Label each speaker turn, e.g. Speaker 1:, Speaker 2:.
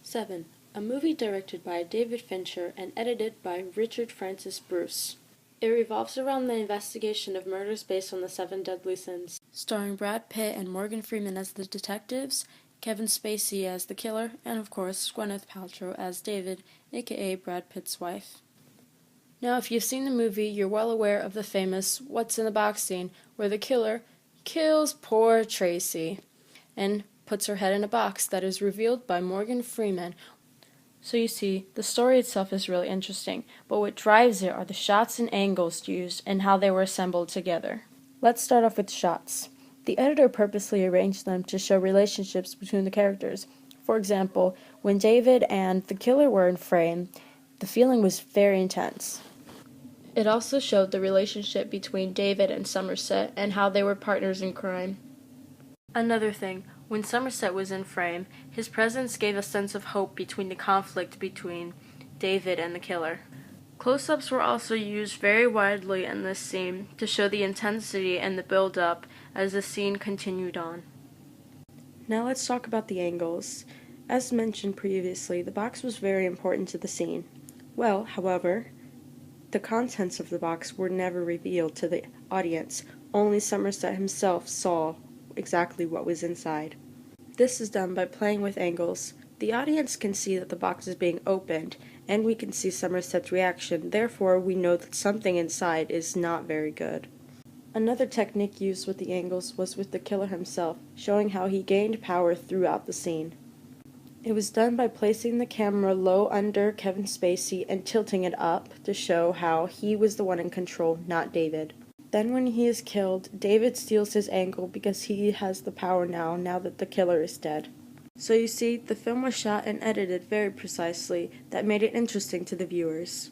Speaker 1: 7. A movie directed by David Fincher and edited by Richard Francis Bruce. It revolves around the investigation of murders based on the 7 deadly sins, starring Brad Pitt and Morgan Freeman as the detectives, Kevin Spacey as the killer, and of course Gwyneth Paltrow as David, aka Brad Pitt's wife. Now, if you've seen the movie, you're well aware of the famous "What's in the box" scene, where the killer kills poor Tracy and puts her head in a box that is revealed by Morgan Freeman. So you see, the story itself is really interesting, but what drives it are the shots and angles used and how they were assembled together. Let's start off with shots. The editor purposely arranged them to show relationships between the characters. For example, when David and the killer were in frame, the feeling was very intense. It also showed the relationship between David and Somerset and how they were partners in crime. Another thing, when Somerset was in frame, his presence gave a sense of hope between the conflict between David and the killer. Close-ups were also used very widely in this scene to show the intensity and the build-up as the scene continued on. Now let's talk about the angles. As mentioned previously, the box was very important to the scene. Well, however, the contents of the box were never revealed to the audience. Only Somerset himself saw exactly what was inside. This is done by playing with angles. The audience can see that the box is being opened, and we can see Somerset's reaction. Therefore, we know that something inside is not very good. Another technique used with the angles was with the killer himself, showing how he gained power throughout the scene. It was done by placing the camera low under Kevin Spacey and tilting it up to show how he was the one in control, not David. Then when he is killed, David steals his angle because he has the power now that the killer is dead. So you see, the film was shot and edited very precisely. That made it interesting to the viewers.